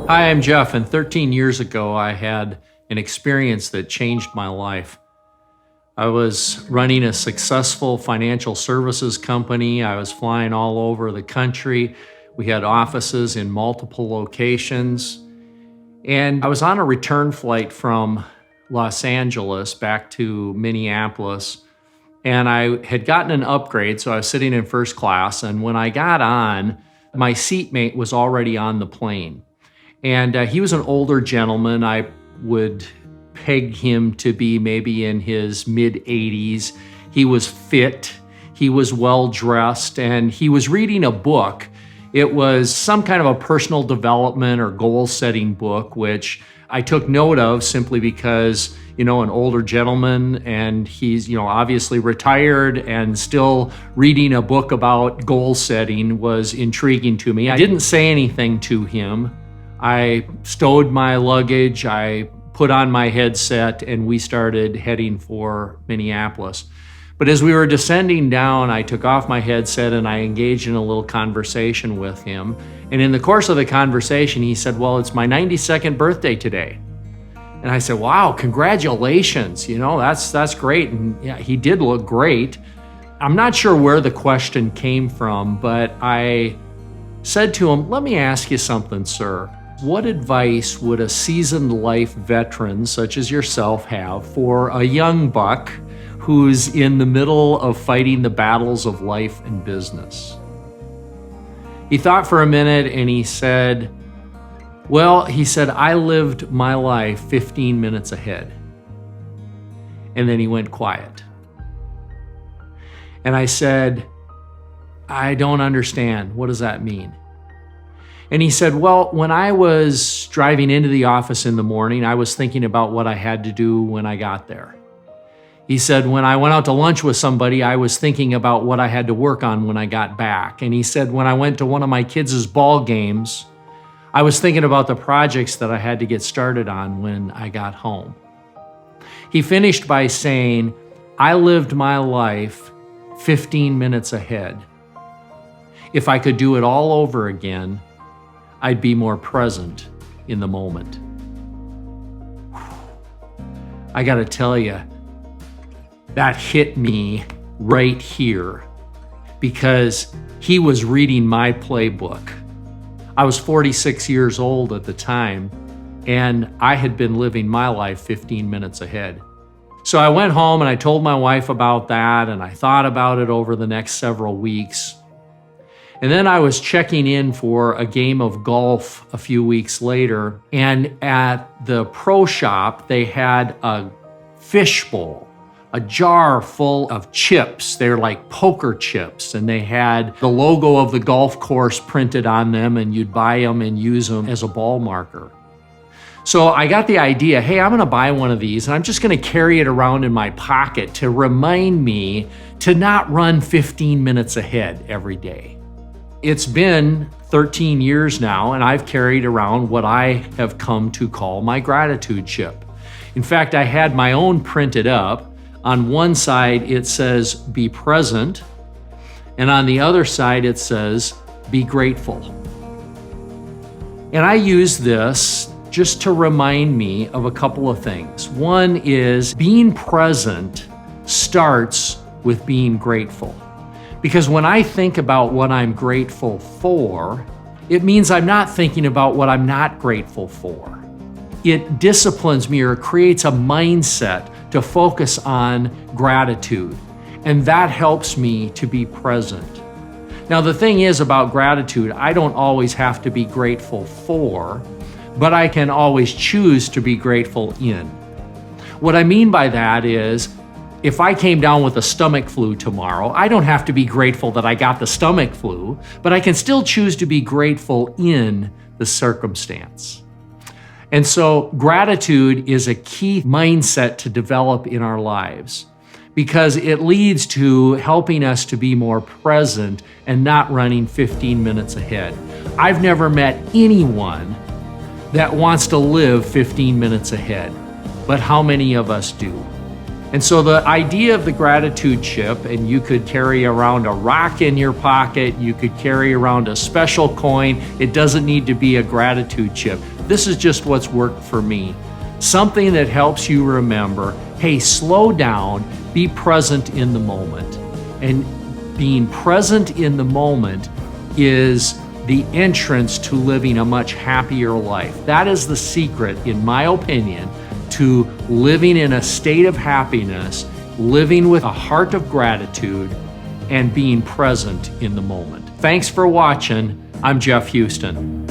Hi, I'm Jeff, and 13 years ago, I had an experience that changed my life. I was running a successful financial services company. I was flying all over the country. We had offices in multiple locations. And I was on a return flight from Los Angeles back to Minneapolis. And I had gotten an upgrade, so I was sitting in first class. And when I got on, my seatmate was already on the plane. And he was an older gentleman. I would peg him to be maybe in his mid-80s. He was fit, he was well-dressed, and he was reading a book. It was some kind of a personal development or goal-setting book, which I took note of simply because, an older gentleman, and he's, obviously retired and still reading a book about goal setting was intriguing to me. I didn't say anything to him. I stowed my luggage, I put on my headset, and we started heading for Minneapolis. But as we were descending down, I took off my headset and I engaged in a little conversation with him. And in the course of the conversation, he said, "Well, it's my 92nd birthday today." And I said, "Wow, congratulations, that's great." And yeah, he did look great. I'm not sure where the question came from, but I said to him, "Let me ask you something, sir. What advice would a seasoned life veteran such as yourself have for a young buck who's in the middle of fighting the battles of life and business?" He thought for a minute and he said, "I lived my life 15 minutes ahead." And then he went quiet. And I said, "I don't understand. What does that mean?" And he said, "Well, when I was driving into the office in the morning, I was thinking about what I had to do when I got there." He said, "When I went out to lunch with somebody, I was thinking about what I had to work on when I got back." And he said, "When I went to one of my kids' ball games, I was thinking about the projects that I had to get started on when I got home." He finished by saying, "I lived my life 15 minutes ahead. If I could do it all over again, I'd be more present in the moment." I gotta tell you, that hit me right here because he was reading my playbook. I was 46 years old at the time, and I had been living my life 15 minutes ahead. So I went home and I told my wife about that, and I thought about it over the next several weeks. And then I was checking in for a game of golf a few weeks later, and at the pro shop, they had a fishbowl, a jar full of chips. They're like poker chips, and they had the logo of the golf course printed on them, and you'd buy them and use them as a ball marker. So I got the idea, hey, I'm gonna buy one of these, and I'm just gonna carry it around in my pocket to remind me to not run 15 minutes ahead every day. It's been 13 years now, and I've carried around what I have come to call my gratitude chip. In fact, I had my own printed up. On one side, it says, "Be present," and on the other side, it says, "Be grateful." And I use this just to remind me of a couple of things. One is being present starts with being grateful. Because when I think about what I'm grateful for, it means I'm not thinking about what I'm not grateful for. It disciplines me or creates a mindset to focus on gratitude, and that helps me to be present. Now, the thing is about gratitude, I don't always have to be grateful for, but I can always choose to be grateful in. What I mean by that is, if I came down with a stomach flu tomorrow, I don't have to be grateful that I got the stomach flu, but I can still choose to be grateful in the circumstance. And so gratitude is a key mindset to develop in our lives because it leads to helping us to be more present and not running 15 minutes ahead. I've never met anyone that wants to live 15 minutes ahead, but how many of us do? And so the idea of the gratitude chip, and you could carry around a rock in your pocket, you could carry around a special coin. It doesn't need to be a gratitude chip. This is just what's worked for me. Something that helps you remember, hey, slow down, be present in the moment. And being present in the moment is the entrance to living a much happier life. That is the secret, in my opinion, to living in a state of happiness, living with a heart of gratitude, and being present in the moment. Thanks for watching. I'm Jeff Houston.